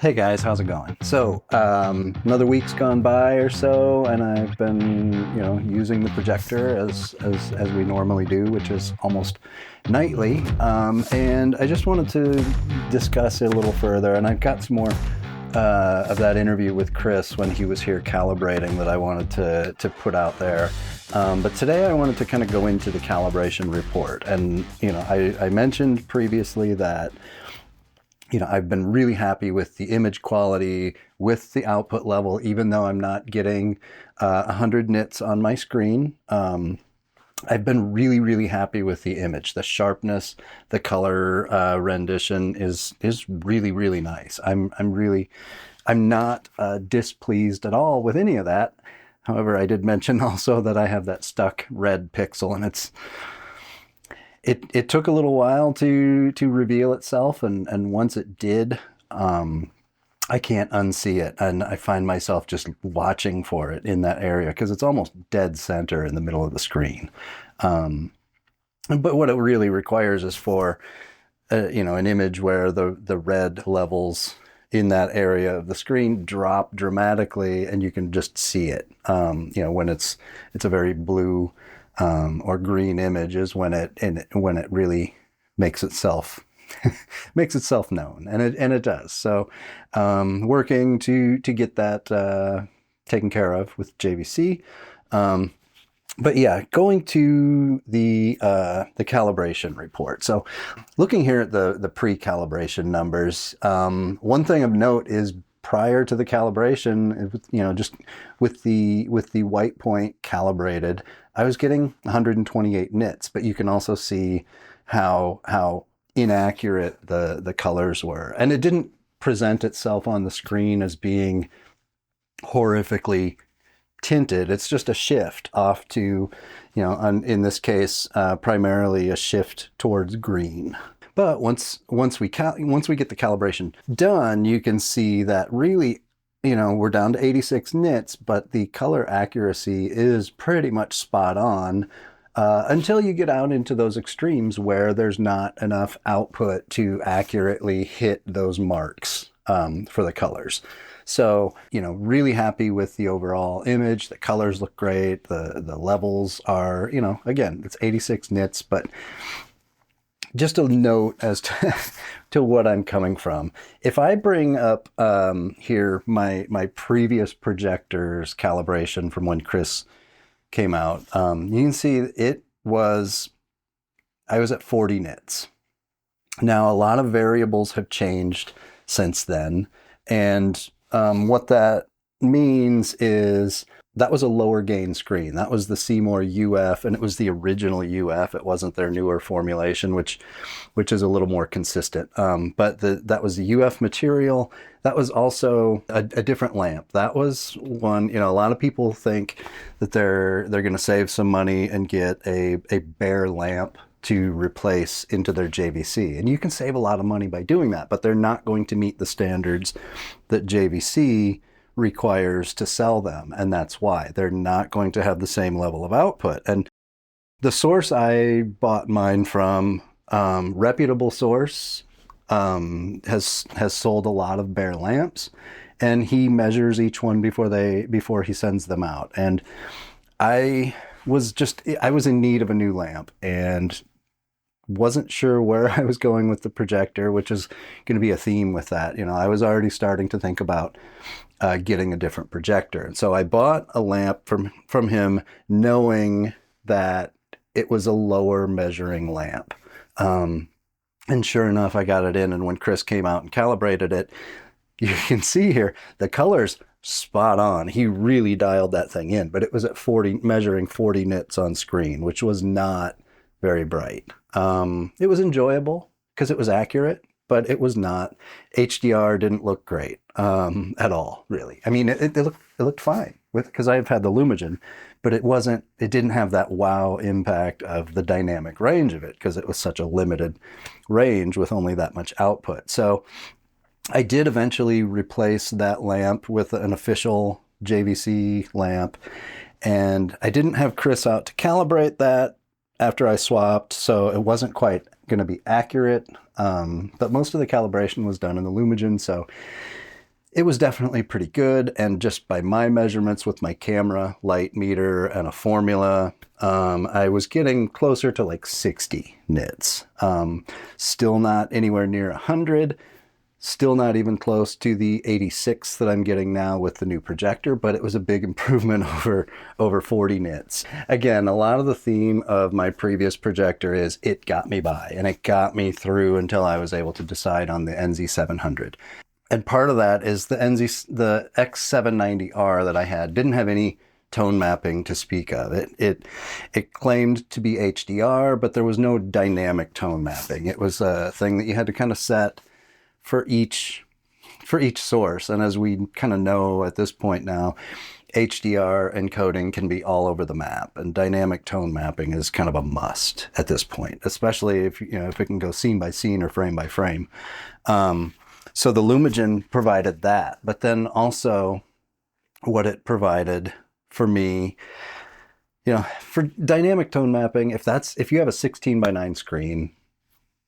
Hey guys, how's it going? So, another week's gone by or so, and I've been, using the projector as we normally do, which is almost nightly. And I just wanted to discuss it a little further, and I've got some more of that interview with Kris when he was here calibrating that I wanted to put out there. But today I wanted to kind of go into the calibration report, and I mentioned previously that I've been really happy with the image quality, with the output level, even though I'm not getting 100 nits on my screen. I've been really, really happy with the image. The sharpness, the color rendition is really, really nice. I'm not displeased at all with any of that. However, I did mention also that I have that stuck red pixel, and it took a little while to reveal itself, and once it did, I can't unsee it, and I find myself just watching for it in that area because it's almost dead center in the middle of the screen. But what it really requires is for an image where the red levels in that area of the screen drop dramatically, and you can just see it. When it's a very blue or green image is when it really makes itself known, and it does. So working to get that taken care of with JVC. But yeah, going to the calibration report. So looking here at the pre-calibration numbers, one thing of note is prior to the calibration, just with the white point calibrated, I was getting 128 nits, but you can also see how inaccurate the colors were. And it didn't present itself on the screen as being horrifically tinted. It's just a shift off to, in this case, primarily a shift towards green. But once we get the calibration done, you can see that really, we're down to 86 nits, but the color accuracy is pretty much spot on until you get out into those extremes where there's not enough output to accurately hit those marks for the colors. So, really happy with the overall image. The colors look great. The levels are, again, it's 86 nits, but just a note as to what I'm coming from. If I bring up here my previous projector's calibration from when Kris came out, you can see I was at 40 nits. Now, a lot of variables have changed since then, and what that means is that was a lower gain screen. That was the Seymour UF, and it was the original UF. It wasn't their newer formulation, which is a little more consistent. But that was the UF material. That was also a different lamp. That was one, a lot of people think that they're going to save some money and get a bare lamp to replace into their JVC. And you can save a lot of money by doing that, but they're not going to meet the standards that JVC requires to sell them, and that's why they're not going to have the same level of output. And the source I bought mine from, reputable source, has sold a lot of bare lamps, and he measures each one before he sends them out. And I was in need of a new lamp and wasn't sure where I was going with the projector, which is going to be a theme with that. I was already starting to think about getting a different projector. And so I bought a lamp from him knowing that it was a lower measuring lamp. And sure enough, I got it in. And when Kris came out and calibrated it, you can see here, the color's spot on. He really dialed that thing in, but it was at measuring 40 nits on screen, which was not very bright. It was enjoyable because it was accurate, but it was not. HDR didn't look great at all, really. I mean, it looked fine because I've had the Lumagen, but it didn't have that wow impact of the dynamic range of it because it was such a limited range with only that much output. So I did eventually replace that lamp with an official JVC lamp, and I didn't have Kris out to calibrate that after I swapped, so it wasn't quite going to be accurate, but most of the calibration was done in the Lumagen, so it was definitely pretty good. And just by my measurements with my camera, light meter, and a formula, I was getting closer to like 60 nits. Still not anywhere near 100. Still not even close to the 86 that I'm getting now with the new projector, but it was a big improvement over 40 nits. Again, a lot of the theme of my previous projector is it got me by, and it got me through until I was able to decide on the NZ700. And part of that is the X790R that I had didn't have any tone mapping to speak of. It claimed to be HDR, but there was no dynamic tone mapping. It was a thing that you had to kind of set for each source. And as we kind of know at this point now, HDR encoding can be all over the map, and dynamic tone mapping is kind of a must at this point, especially if it can go scene by scene or frame by frame. So the Lumagen provided that, but then also what it provided for me, for dynamic tone mapping, if you have a 16:9 screen,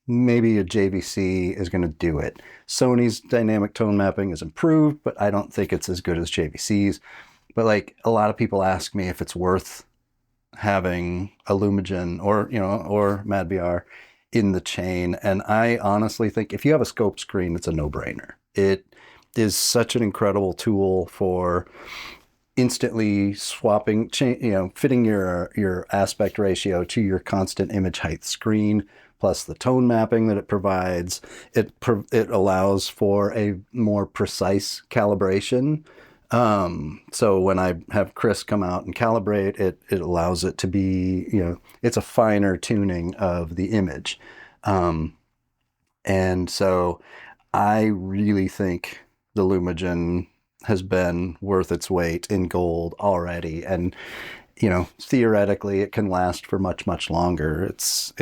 maybe a JVC is going to do it. Sony's dynamic tone mapping is improved, but I don't think it's as good as JVC's. But like, a lot of people ask me if it's worth having a Lumagen or MadVR in the chain. And I honestly think if you have a scope screen, it's a no-brainer. It is such an incredible tool for instantly swapping, fitting your aspect ratio to your constant image height screen, plus the tone mapping that it provides. It allows for a more precise calibration. So when I have Kris come out and calibrate, it allows it to be, it's a finer tuning of the image. And so I really think the Lumagen has been worth its weight in gold already. And theoretically, it can last for much, much longer. It's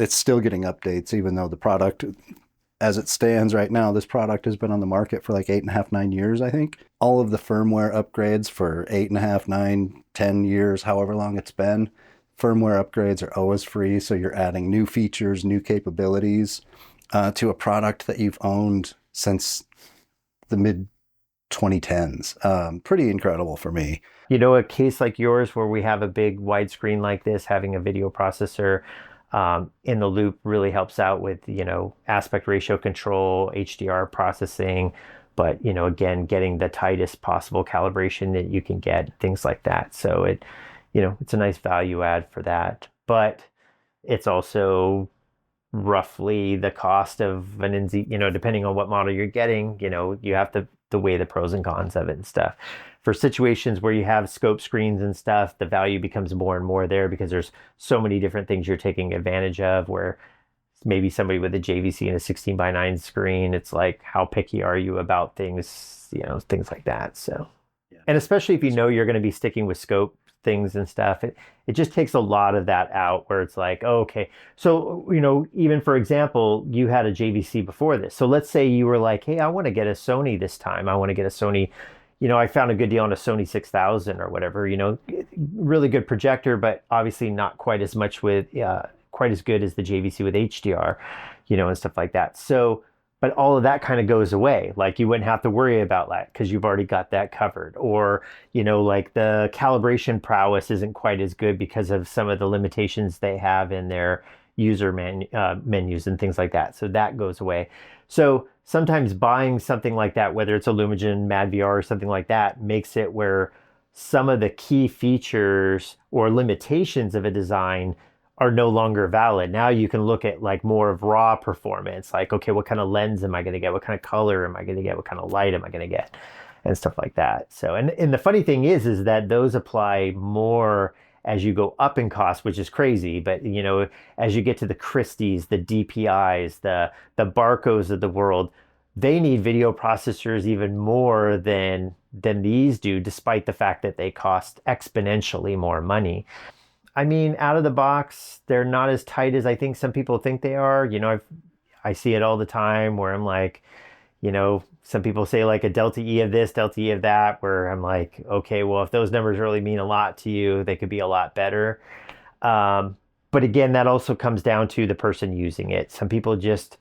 still getting updates, even though the product, as it stands right now, this product has been on the market for like 8.5, 9 years, I think. All of the firmware upgrades for 8.5, 9, 10 years, however long it's been, firmware upgrades are always free. So you're adding new features, new capabilities to a product that you've owned since the mid 2010s. Pretty incredible for me. A case like yours where we have a big widescreen like this, having a video processor in the loop really helps out with, aspect ratio control, HDR processing, but, again, getting the tightest possible calibration that you can get, things like that. So it's a nice value add for that. But it's also roughly the cost of an NZ, depending on what model you're getting, you have to weigh the pros and cons of it and stuff. For situations where you have scope screens and stuff, the value becomes more and more there because there's so many different things you're taking advantage of, where maybe somebody with a JVC and a 16:9 screen, it's like, how picky are you about things, things like that. So, yeah. And especially if you're going to be sticking with scope things and stuff, it just takes a lot of that out, where it's like, oh, okay. So, even for example, you had a JVC before this. So let's say you were like, hey, I want to get a Sony this time. I want to get a Sony, I found a good deal on a Sony 6000 or whatever, really good projector, but obviously not quite as much quite as good as the JVC with HDR, and stuff like that. So, but all of that kind of goes away. Like, you wouldn't have to worry about that because you've already got that covered. Or, like the calibration prowess isn't quite as good because of some of the limitations they have in their user menus and things like that. So that goes away. So sometimes buying something like that, whether it's a Lumagen, MadVR, or something like that, makes it where some of the key features or limitations of a design are no longer valid. Now you can look at like more of raw performance, like, okay, what kind of lens am I going to get? What kind of color am I going to get? What kind of light am I going to get? And stuff like that. So, and the funny thing is that those apply more as you go up in cost, which is crazy. But, as you get to the Christies, the DPIs, the Barcos of the world, they need video processors even more than these do, despite the fact that they cost exponentially more money. I mean, out of the box, they're not as tight as I think some people think they are. I see it all the time where I'm like, some people say like a delta E of this, delta E of that, where I'm like, okay, well, if those numbers really mean a lot to you, they could be a lot better. But again, that also comes down to the person using it. Some people just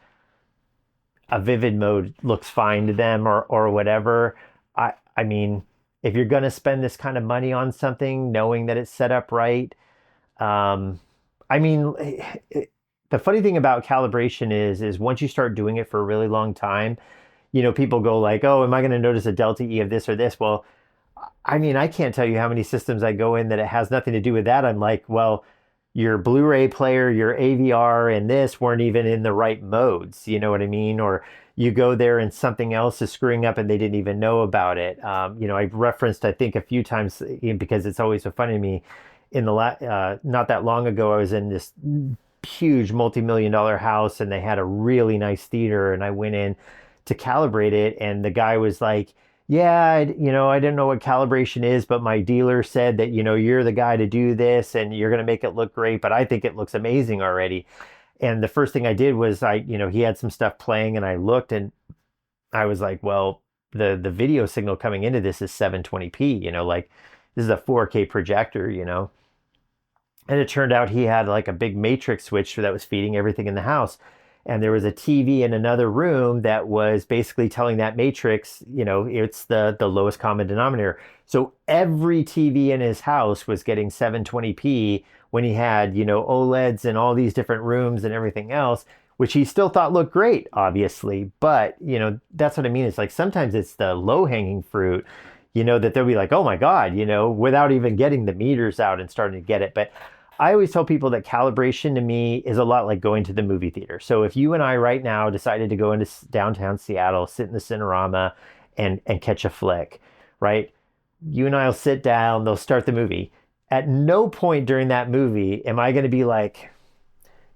a vivid mode looks fine to them or whatever. I mean, if you're going to spend this kind of money on something, knowing that it's set up right, I mean, the funny thing about calibration is once you start doing it for a really long time, you know, people go like, oh, am I going to notice a delta E of this or this? Well, I mean, I can't tell you how many systems I go in that it has nothing to do with that. I'm like, well, your Blu-ray player, your AVR, and this weren't even in the right modes. You know what I mean? Or you go there and something else is screwing up and they didn't even know about it. You know, I've referenced, I think, a few times because it's always so funny to me. Not that long ago, I was in this huge multi-million-dollar house and they had a really nice theater, and I went in to calibrate it, and the guy was like, yeah, you know, I didn't know what calibration is, but my dealer said that, you know, you're the guy to do this and you're going to make it look great, but I think it looks amazing already. And the first thing I did was you know, he had some stuff playing and I looked and I was like, well, the video signal coming into this is 720p, you know, like this is a 4K projector, you know. And it turned out he had like a big matrix switch that was feeding everything in the house. And there was a TV in another room that was basically telling that matrix, you know, it's the lowest common denominator. So every TV in his house was getting 720p when he had, you know, OLEDs in all these different rooms and everything else, which he still thought looked great, obviously. But, you know, that's what I mean. It's like sometimes it's the low hanging fruit, you know, that they'll be like, oh my God, you know, without even getting the meters out and starting to get it. But I always tell people that calibration to me is a lot like going to the movie theater. So if you and I right now decided to go into downtown Seattle, sit in the Cinerama and catch a flick, right? You and I will sit down, they'll start the movie. At no point during that movie am I going to be like,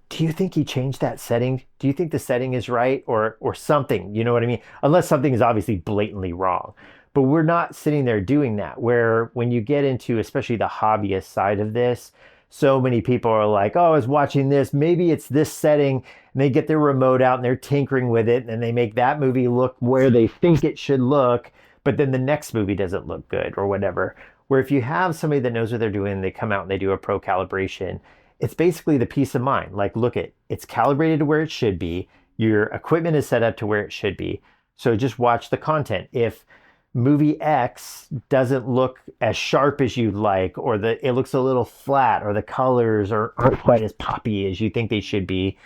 do you think he changed that setting? Do you think the setting is right or something? You know what I mean? Unless something is obviously blatantly wrong. But we're not sitting there doing that, where when you get into especially the hobbyist side of this, so many people are like, oh, I was watching this, maybe it's this setting, and they get their remote out and they're tinkering with it and they make that movie look where they think it should look, but then the next movie doesn't look good or whatever. Where if you have somebody that knows what they're doing, they come out and they do a pro calibration, it's basically the peace of mind. Like, look, it's calibrated to where it should be. Your equipment is set up to where it should be. So just watch the content. If movie X doesn't look as sharp as you'd like, or it looks a little flat, or the colors aren't quite as poppy as you think they should be,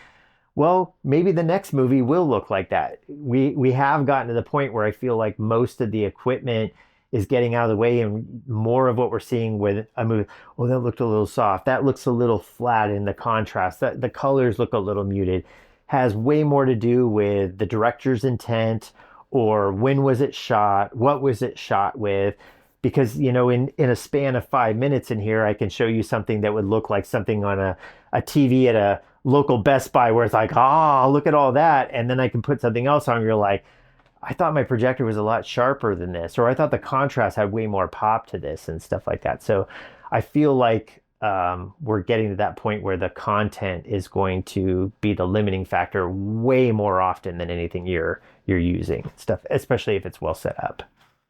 well, maybe the next movie will look like that. We have gotten to the point where I feel like most of the equipment is getting out of the way, and more of what we're seeing with a movie, oh, that looked a little soft, that looks a little flat in the contrast, that the colors look a little muted, has way more to do with the director's intent, or when was it shot, what was it shot with. Because, you know, in a span of 5 minutes in here, I can show you something that would look like something on a TV at a local Best Buy, where it's like, oh, look at all that. And then I can put something else on, and you're like, I thought my projector was a lot sharper than this, or I thought the contrast had way more pop to this and stuff like that. So I feel like we're getting to that point where the content is going to be the limiting factor way more often than anything you're using stuff, especially if it's well set up.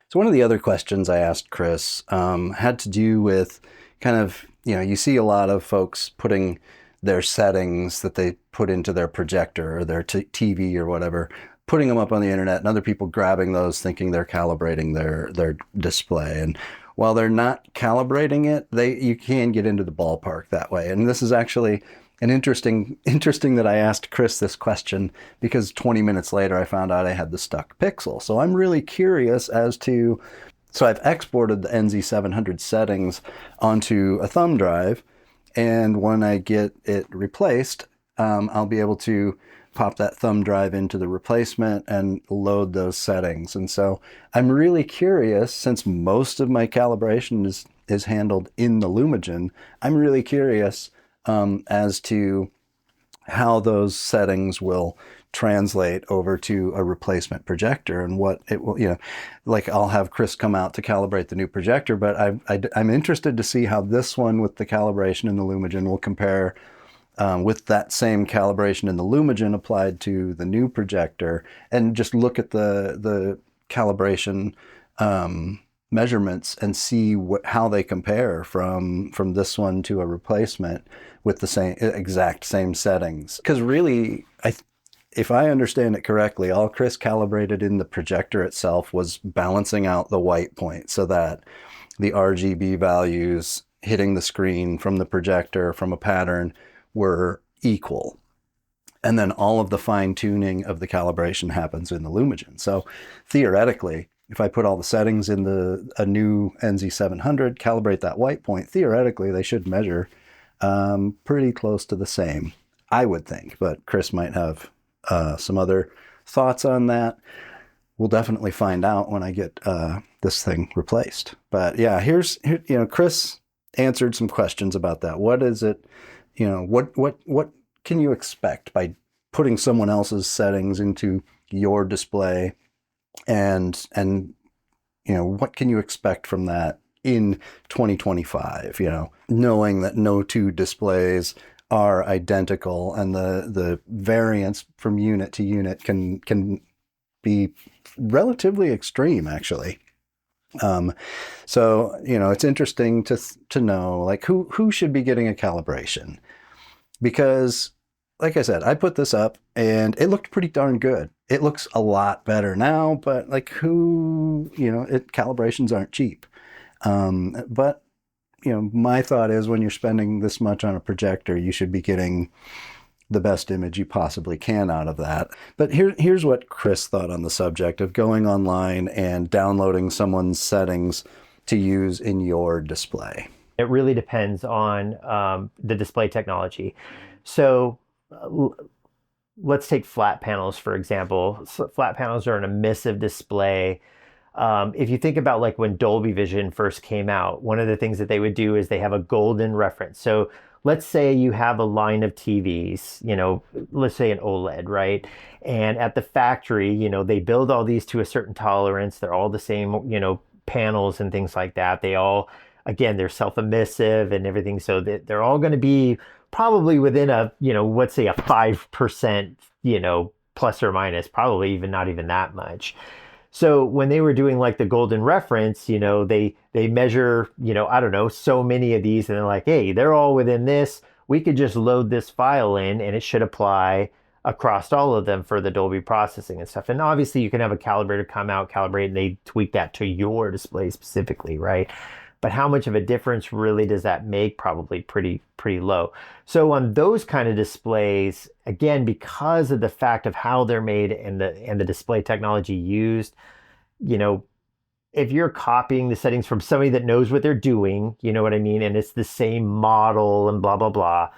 So one of the other questions I asked Kris had to do with kind of, you know, you see a lot of folks putting their settings that they put into their projector or their TV or whatever, putting them up on the internet, and other people grabbing those thinking they're calibrating their display. And while they're not calibrating it, you can get into the ballpark that way. And this is actually an interesting that I asked Kris this question, because 20 minutes later I found out I had the stuck pixel. So I'm really curious as to, so I've exported the NZ700 settings onto a thumb drive, and when I get it replaced, I'll be able to pop that thumb drive into the replacement and load those settings. And so I'm really curious, since most of my calibration is handled in the Lumagen, I'm really curious as to how those settings will translate over to a replacement projector, and what it will, you know, like I'll have Kris come out to calibrate the new projector, but I'm interested to see how this one with the calibration in the Lumagen will compare with that same calibration in the Lumagen applied to the new projector, and just look at the calibration measurements and see how they compare from this one to a replacement with the exact same settings. Because really, if I understand it correctly, all Kris calibrated in the projector itself was balancing out the white point so that the RGB values hitting the screen from the projector from a pattern were equal. And then all of the fine tuning of the calibration happens in the Lumagen. So theoretically, if I put all the settings in a new NZ700, calibrate that white point, theoretically they should measure pretty close to the same, I would think. But Kris might have some other thoughts on that. We'll definitely find out when I get this thing replaced. But yeah, Kris answered some questions about that. What is it? What can you expect by putting someone else's settings into your display, and what can you expect from that in 2025? Knowing that no two displays are identical, and the variance from unit to unit can be relatively extreme, actually. So it's interesting to know, like, who should be getting a calibration, because like I said, I put this up and it looked pretty darn good. It looks a lot better now, but like calibrations aren't cheap. But my thought is, when you're spending this much on a projector, you should be getting the best image you possibly can out of that. But here's what Kris thought on the subject of going online and downloading someone's settings to use in your display. It really depends on the display technology. So let's take flat panels, for example. So flat panels are an emissive display. If you think about like when Dolby Vision first came out, one of the things that they would do is they have a golden reference. So let's say you have a line of TVs, let's say an OLED, right? And at the factory, they build all these to a certain tolerance. They're all the same, panels and things like that. They all, again, they're self-emissive and everything. So they're all going to be probably within a, let's say a 5%, plus or minus, probably even not even that much. So when they were doing like the golden reference, they measure, I don't know, so many of these, and they're like, hey, they're all within this. We could just load this file in and it should apply across all of them for the Dolby processing and stuff. And obviously you can have a calibrator come out, calibrate, and they tweak that to your display specifically, right? But how much of a difference really does that make? Probably pretty low. So on those kind of displays, again, because of the fact of how they're made and the display technology used, if you're copying the settings from somebody that knows what they're doing, you know what I mean, and it's the same model and blah blah blah,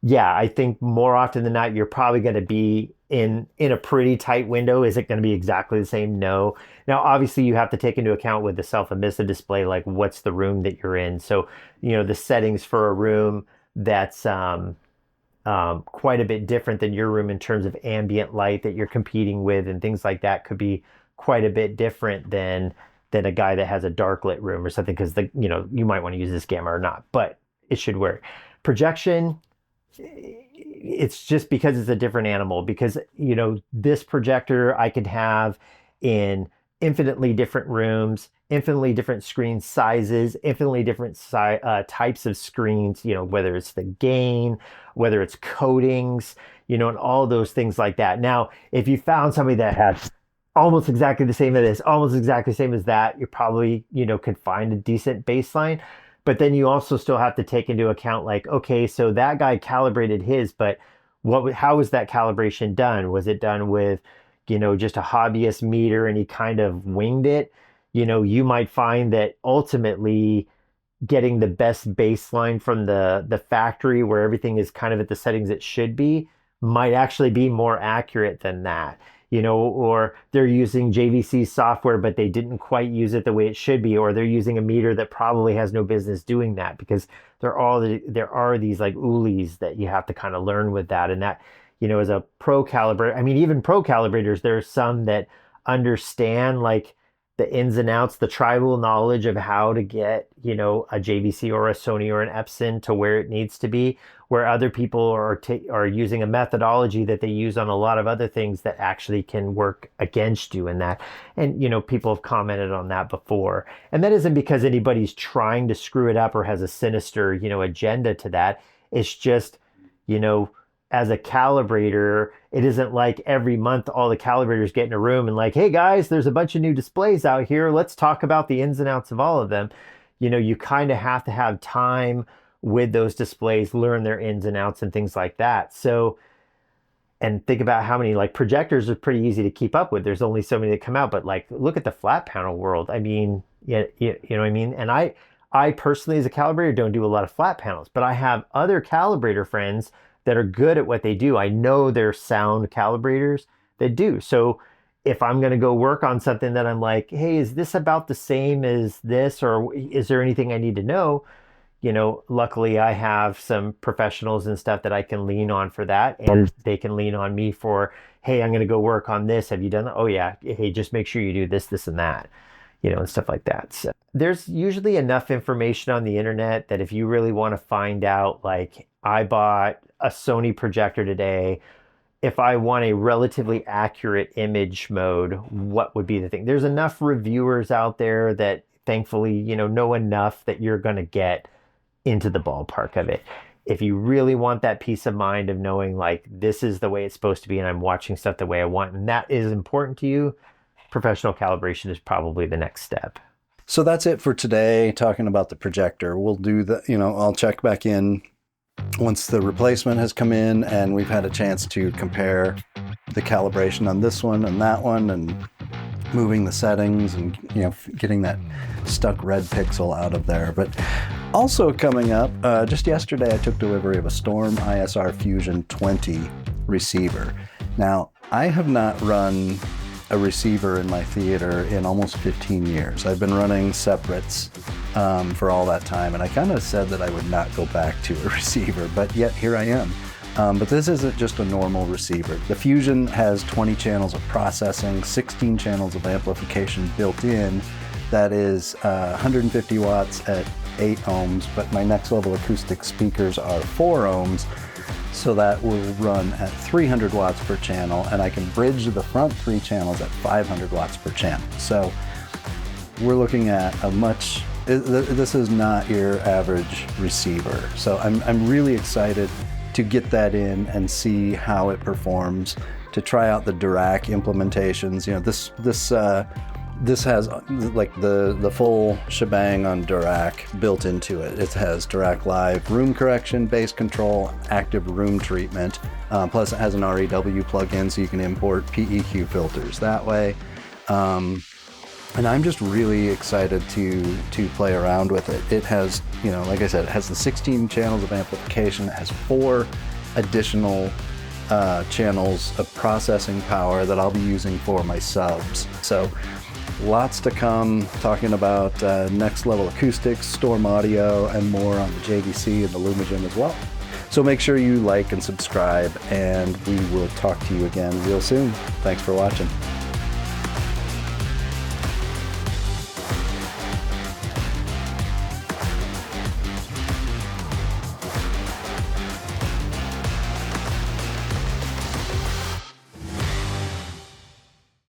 yeah, I think more often than not, you're probably going to be in a pretty tight window. Is it going to be exactly the same? No. Now, obviously, you have to take into account with the self-emissive display, like what's the room that you're in. So, the settings for a room that's quite a bit different than your room in terms of ambient light that you're competing with and things like that could be quite a bit different than a guy that has a dark lit room or something, because you might want to use this gamma or not, but it should work. Projection, it's just because it's a different animal, because this projector I could have in infinitely different rooms, infinitely different screen sizes, infinitely different types of screens, whether it's the gain, whether it's coatings, and all those things like that. Now, if you found somebody that had almost exactly the same as this, almost exactly the same as that, you probably, could find a decent baseline. But then you also still have to take into account, like, okay, so that guy calibrated his, but how was that calibration done? Was it done with, just a hobbyist meter and he kind of winged it? You might find that ultimately getting the best baseline from the factory where everything is kind of at the settings it should be might actually be more accurate than that. Or they're using JVC software, but they didn't quite use it the way it should be, or they're using a meter that probably has no business doing that, because there are these like oolies that you have to kind of learn with that. And that, as a pro calibrator, even pro calibrators, there are some that understand like the ins and outs, the tribal knowledge of how to get, a JVC or a Sony or an Epson to where it needs to be, where other people are using a methodology that they use on a lot of other things that actually can work against you in that. And, people have commented on that before. And that isn't because anybody's trying to screw it up or has a sinister, agenda to that. It's just, as a calibrator, it isn't like every month all the calibrators get in a room and like, hey guys, there's a bunch of new displays out here. Let's talk about the ins and outs of all of them. You know, you kind of have to have time with those displays, learn their ins and outs and things like that. So, and think about how many, like, projectors are pretty easy to keep up with. There's only so many that come out, but like, look at the flat panel world. I mean, yeah, you know what I mean? And I personally, as a calibrator, don't do a lot of flat panels, but I have other calibrator friends that are good at what they do. I know they're sound calibrators that do. So if I'm going to go work on something that I'm like, hey, is this about the same as this, or is there anything I need to know? You know, luckily I have some professionals and stuff that I can lean on for that, and they can lean on me for, hey, I'm going to go work on this. Have you done that? Oh yeah. Hey, just make sure you do this, this, and that, you know, and stuff like that. So there's usually enough information on the internet that if you really want to find out, like, I bought a Sony projector today, if I want a relatively accurate image mode, what would be the thing? There's enough reviewers out there that thankfully, you know enough that you're going to get into the ballpark of it. If you really want that peace of mind of knowing, like, this is the way it's supposed to be and I'm watching stuff the way I want, and that is important to you, professional calibration is probably the next step. So that's it for today, talking about the projector. We'll do the, I'll check back in once the replacement has come in and we've had a chance to compare the calibration on this one and that one, and moving the settings and, getting that stuck red pixel out of there. But also coming up, just yesterday I took delivery of a Storm ISR Fusion 20 receiver. Now, I have not run a receiver in my theater in almost 15 years. I've been running separates for all that time, and I kind of said that I would not go back to a receiver, but yet here I am. But this isn't just a normal receiver. The Fusion has 20 channels of processing, 16 channels of amplification built in. That is 150 watts at 8 ohms, but my next level acoustic speakers are 4 ohms. So that will run at 300 watts per channel, and I can bridge the front 3 channels at 500 watts per channel. So we're looking at this is not your average receiver. So I'm really excited to get that in and see how it performs, to try out the Dirac implementations. This has like the full shebang on Dirac built into it. It has Dirac Live room correction, bass control, active room treatment. Plus it has an REW plugin, so you can import PEQ filters that way. And I'm just really excited to play around with it. It has, like I said, it has the 16 channels of amplification. It has 4 additional channels of processing power that I'll be using for my subs. So lots to come, talking about next level acoustics, StormAudio, and more on the JVC and the Lumagen as well. So make sure you like and subscribe, and we will talk to you again real soon. Thanks for watching.